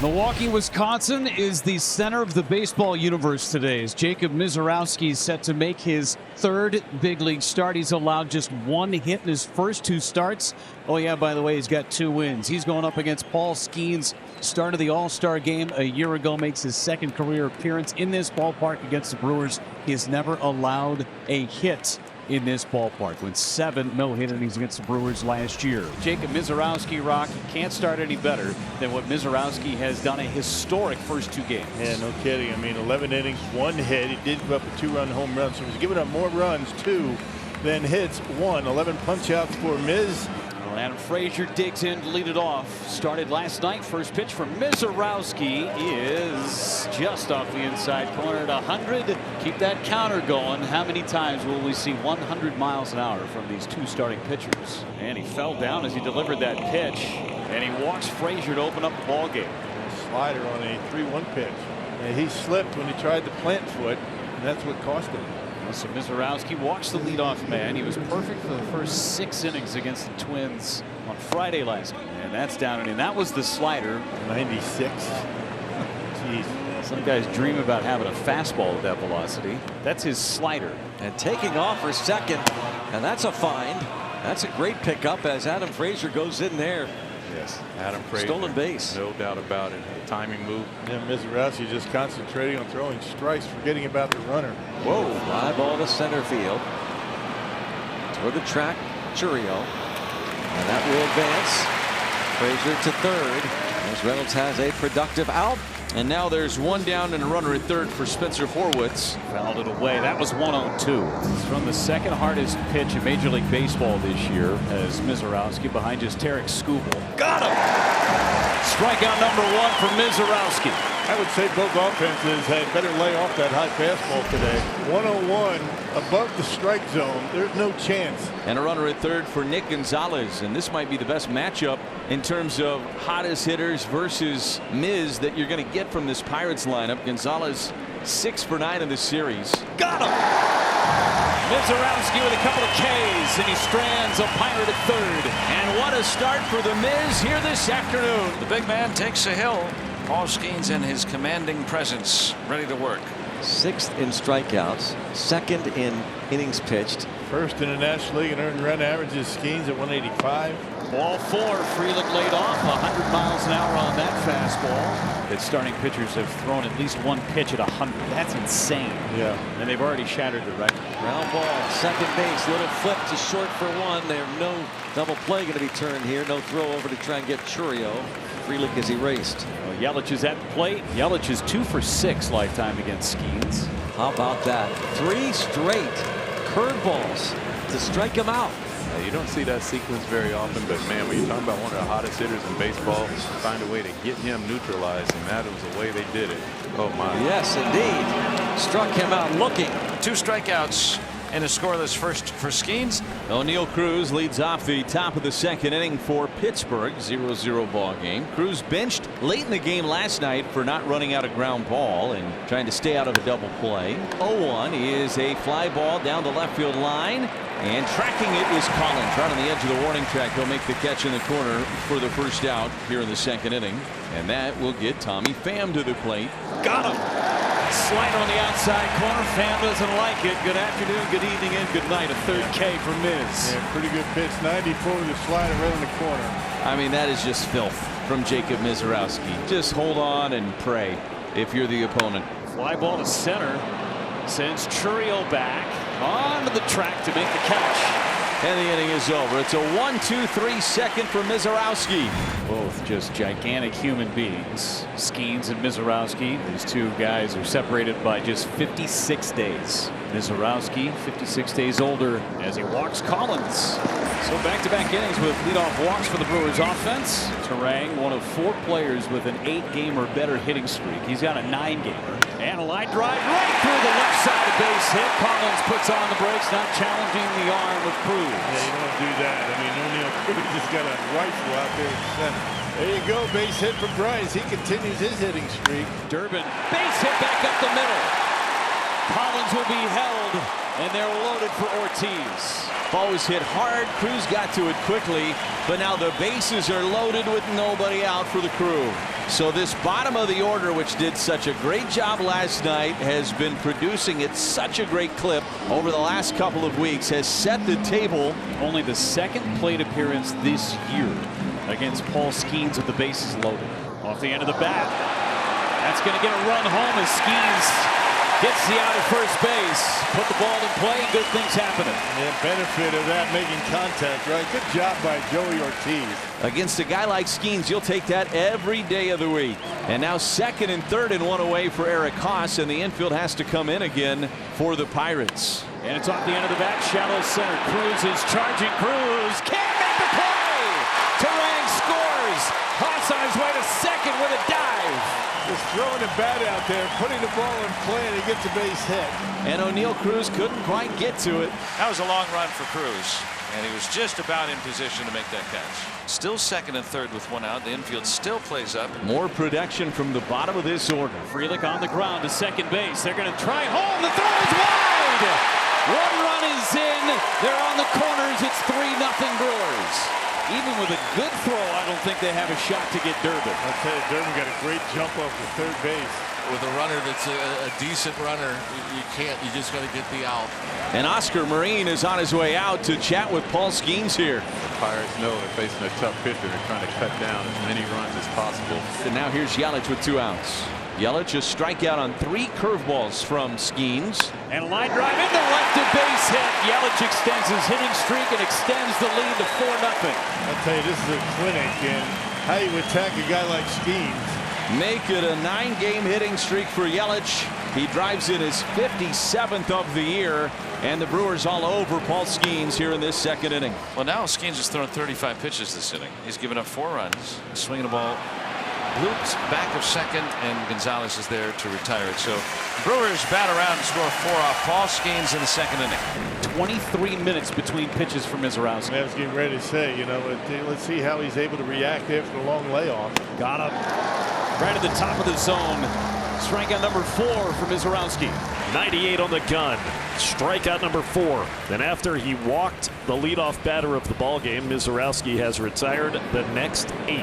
Milwaukee, Wisconsin is the center of the baseball universe today as Jacob Misiorowski is set to make his third big league start. He's allowed just one hit in his first two starts. Oh yeah, by the way, he's got 2 wins. He's going up against Paul Skeens. Started the All-Star game a year ago, makes his second career appearance in this ballpark against the Brewers. He has never allowed a hit in this ballpark with 7 no-hit innings against the Brewers last year. Jacob Misiorowski, Rock, can't start any better than what Misiorowski has done a historic first 2 games. Yeah, no kidding. I mean, 11 innings, 1 hit. He did give up a 2-run home run, so he's giving up more runs, 2, than hits, 1. 11 punch-outs for Miz. Well, Adam Frazier digs in to lead it off. Started last night. First pitch from Misiorowski is just off the inside corner at 100. Keep that counter going. How many times will we see 100 miles an hour from these 2 starting pitchers? And he fell down as he delivered that pitch. And he walks Frazier to open up the ball game. Slider on a 3-1 pitch. And he slipped when he tried the plant foot, and that's what cost him. So Misiorowski walks the leadoff man. He was perfect for the first 6 innings against the Twins on Friday last week. And that's down and in. That was the slider. 96. Jeez. Some guys dream about having a fastball at that velocity. That's his slider. And taking off for second. And that's a find. That's a great pickup as Adam Frazier goes in there. Yes, Adam Frazier. Stolen base. No doubt about it. The timing move. Yeah, Misiorowski just concentrating on throwing strikes, forgetting about the runner. Whoa, fly ball to center field. Toward the track, Churio. And that will advance. Frazier to third. As Reynolds has a productive out. And now there's 1 down and a runner at third for Spencer Horwitz. Fouled it away. That was 1-0-2. It's from the second hardest pitch in Major League Baseball this year as Misiorowski behind just Tarek Skubal. Got him! Strikeout number 1 for Misiorowski. I would say both offenses had better lay off that high fastball today. 101 above the strike zone. There's no chance. And a runner at third for Nick Gonzalez. And this might be the best matchup in terms of hottest hitters versus Miz that you're going to get from this Pirates lineup. Gonzalez 6 for 9 in this series. Got him! Misiorowski with a couple of Ks, and he strands a Pirate at third. And what a start for the Miz here this afternoon. The big man takes a hill. Paul Skeens in his commanding presence, ready to work. 6th in strikeouts, 2nd in innings pitched. First in the National League in earned run averages. Skeens at 185. Ball 4. Freelick laid off 100 miles an hour on that fastball. That starting pitchers have thrown at least 1 pitch at 100. That's insane. Yeah. And they've already shattered the record. Ground ball, second base, little flip to short for 1. There's no double play going to be turned here. No throw over to try and get Churio. Freelick is erased. Well, Yelich is at the plate. Yelich is 2 for 6 lifetime against Skeens. How about that? 3 straight curveballs to strike him out. You don't see that sequence very often, but man, when you're talking about one of the hottest hitters in baseball, find a way to get him neutralized, and that was the way they did it. Oh my. Yes, indeed. Struck him out looking. 2 strikeouts and a scoreless first for Skeens. O'Neal Cruz leads off the top of the 2nd inning for Pittsburgh. 0-0 ball game. Cruz benched late in the game last night for not running out a ground ball and trying to stay out of a double play. 0-1 is a fly ball down the left field line. And tracking it is Collins right on the edge of the warning track. He'll make the catch in the corner for the first out here in the 2nd inning. And that will get Tommy Pham to the plate. Got him! Slider on the outside corner. Pham doesn't like it. Good afternoon, good evening, and good night. A 3rd K for Miz. Yeah, pretty good pitch. 94 with the slider right in the corner. I mean, that is just filth from Jacob Misiorowski. Just hold on and pray if you're the opponent. Fly ball to center. Sends Churio back onto the track to make the catch. And the inning is over. It's a 1-2-3 second for Misiorowski. Both just gigantic human beings. Skeens and Misiorowski. These 2 guys are separated by just 56 days. Misiorowski 56 days older as he walks Collins. So back-to-back innings with leadoff walks for the Brewers offense. Terang, one of 4 players with an 8-game or better hitting streak. He's got a 9-gamer. And a line drive right through the left side of base hit. Collins puts on the brakes, not challenging the arm of Cruz. Yeah, you don't do that. I mean, O'Neal Cruz just got a rifle out there in center. There you go, base hit for Bryce. He continues his hitting streak. Durbin, base hit back up the middle. Collins will be held, and they're loaded for Ortiz. Ball was hit hard. Cruz got to it quickly, but now the bases are loaded with nobody out for the Crew. So this bottom of the order, which did such a great job last night, has been producing at such a great clip over the last couple of weeks, has set the table. Only the second plate appearance this year against Paul Skeens with the bases loaded. Off the end of the bat. That's going to get a run home as Skeens gets the out at first base. Put the ball in play and good things happening. The benefit of that making contact, right? Good job by Joey Ortiz. Against a guy like Skeens, you'll take that every day of the week. And now second and third and one away for Eric Haas, and the infield has to come in again for the Pirates. And it's off the end of the bat, shallow center. Cruz is charging. Cruz can't make the play. Turang scores. Haas on his way to second with a dive. Just throwing the bat out there, putting the ball in play, and he gets a base hit. And O'Neill Cruz couldn't quite get to it. That was a long run for Cruz, and he was just about in position to make that catch. Still second and third with one out. The infield still plays up. More production from the bottom of this order. Frelick on the ground to second base. They're going to try home. The throw is wide. One run is in. They're on the corners. It's 3-0 Brewers. Even with a good throw, I don't think they have a shot to get Durbin. I'll tell you, Durbin got a great jump off the third base. With a runner that's a decent runner, you can't. You just got to get the out. And Oscar Marine is on his way out to chat with Paul Skeens here. The Pirates know they're facing a tough pitcher. They're trying to cut down as many runs as possible. And now here's Yelich with 2 outs. Yelich a strikeout on 3 curveballs from Skeens. And a line drive into left to base hit. Yelich extends his hitting streak and extends the lead to 4-0. I'll tell you, this is a clinic in how you attack a guy like Skeens. Make it a 9-game hitting streak for Yelich. He drives in his 57th of the year, and the Brewers all over Paul Skeens here in this second inning. Well, now Skeens has thrown 35 pitches this inning. He's given up 4 runs. Swinging the ball looped back of second, and Gonzalez is there to retire it. So Brewers bat around and score 4 off Paul Skeens in the second inning. 23 minutes between pitches for Misiorowski. I was getting ready to say, you know, let's see how he's able to react after the long layoff. Got him right at the top of the zone. Strikeout number 4 for Misiorowski. 98 on the gun. Strikeout number 4. Then after he walked the leadoff batter of the ballgame, Misiorowski has retired the next 8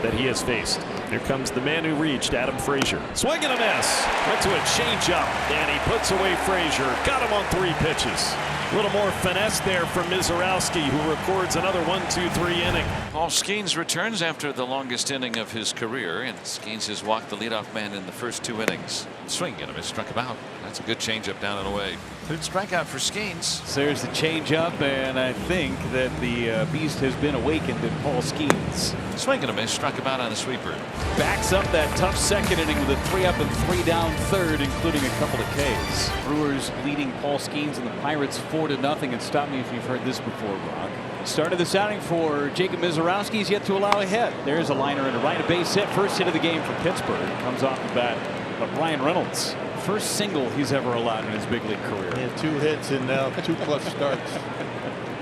that he has faced. Here comes the man who reached, Adam Frazier. Swing and a miss. Went to a changeup, and he puts away Frazier. Got him on 3 pitches. A little more finesse there from Misiorowski, who records another 1-2-3 inning. Paul Skeens returns after the longest inning of his career, and Skeens has walked the leadoff man in the first 2 innings. Swing and a miss, struck him out. That's a good changeup down and away. Good strikeout for Skeens. So there's the changeup, and I think that the beast has been awakened in Paul Skeens. Swing and a miss, struck him out on a sweeper. Backs up that tough second inning with a 3-up and 3-down third, including a couple of Ks. Brewers leading Paul Skeens and the Pirates 4-0. And stop me if you've heard this before, Brock. Started this outing for Jacob Misiorowski. He's yet to allow a hit. There's a liner and a right, a base hit. First hit of the game for Pittsburgh. Comes off the bat of Ryan Reynolds. First single he's ever allowed in his big league career. Yeah, 2 hits and now 2+ starts.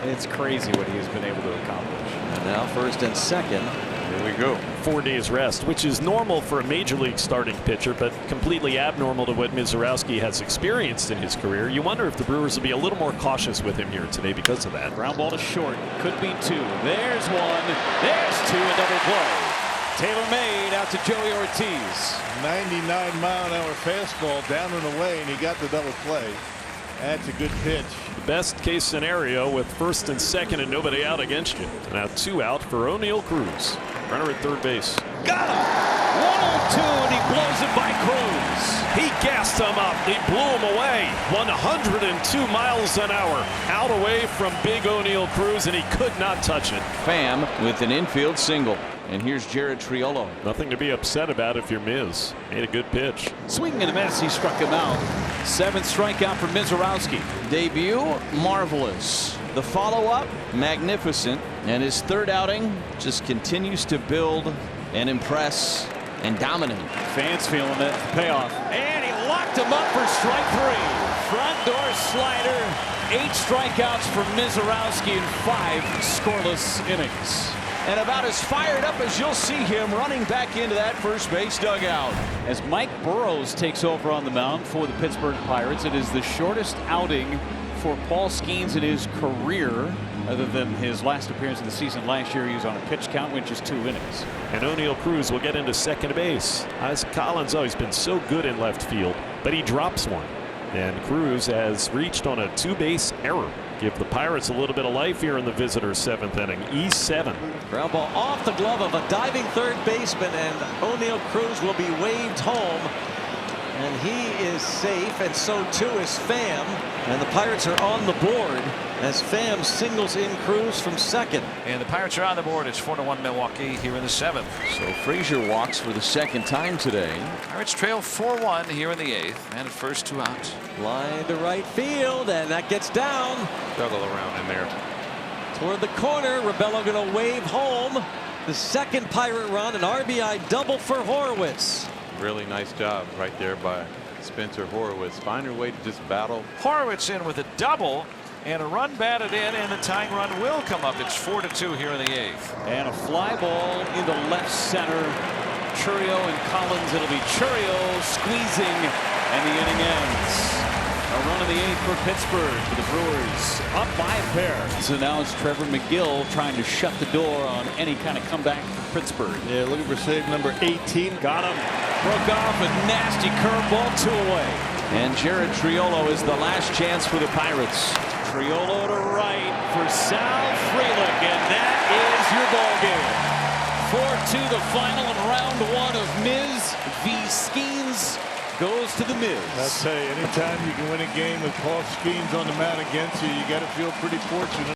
It's crazy what he's been able to accomplish. And now first and second. Here we go. 4 days rest, which is normal for a major league starting pitcher, but completely abnormal to what Misiorowski has experienced in his career. You wonder if the Brewers will be a little more cautious with him here today because of that. Ground ball to short. Could be 2. There's 1. There's 2. A double play. Taylor made out to Joey Ortiz. 99-mile-an-hour fastball down and away, and he got the double play. That's a good pitch. The best case scenario with first and second and nobody out against you. Now 2 out for O'Neill Cruz. Runner at third base. Got him! 1-2, and he blows it by Cruz. He gassed him up. He blew him away. 102 miles an hour. Out away from big O'Neill Cruz, and he could not touch it. Pham with an infield single. And here's Jared Triolo. Nothing to be upset about if you're Miz. Made a good pitch. Swing and a miss. He struck him out. 7th strikeout for Misiorowski. Debut, marvelous. The follow-up, magnificent. And his 3rd outing just continues to build and impress and dominate. Fans feeling it. Payoff. And he locked him up for strike 3. Front door slider. 8 strikeouts for Misiorowski in 5 scoreless innings. And about as fired up as you'll see him running back into that first base dugout. As Mike Burrows takes over on the mound for the Pittsburgh Pirates, it is the shortest outing for Paul Skeens in his career. Other than his last appearance of the season last year, he was on a pitch count, which is 2 innings. And O'Neill Cruz will get into second base. Isaac Collins always been so good in left field, but he drops one. And Cruz has reached on a 2-base error. Give the Pirates a little bit of life here in the visitors' 7th inning. E7. Ground ball off the glove of a diving third baseman, and O'Neill Cruz will be waved home. And he is safe, and so too is Pham. And the Pirates are on the board as Pham singles in Cruz from second. And the Pirates are on the board. It's 4-1 Milwaukee here in the 7th. So Frazier walks for the second time today. Pirates trail 4-1 here in the 8th. And at first, 2 outs. Line to right field, and that gets down. Juggle around in there. Toward the corner, Rebello going to wave home the second Pirate run, an RBI double for Horowitz. Really nice job right there by Spencer Horowitz. Find a way to just battle. Horowitz in with a double and a run batted in, and the tying run will come up. It's 4-2 here in the 8th. And a fly ball into left center. Chourio and Collins. It'll be Chourio squeezing, and the inning ends. A run in the 8th for Pittsburgh, for the Brewers, up by a pair. So now it's Trevor McGill trying to shut the door on any kind of comeback for Pittsburgh. Yeah, looking for save number 18. Got him. Broke off a nasty curveball, 2 away. And Jared Triolo is the last chance for the Pirates. Triolo to right for Sal Frelick, and that is your ball game. 4-2 the final in round 1 of Miz v. Skeens. Goes to the Miz. I'll tell you, anytime you can win a game with Paul Skeens on the mound against you, you got to feel pretty fortunate.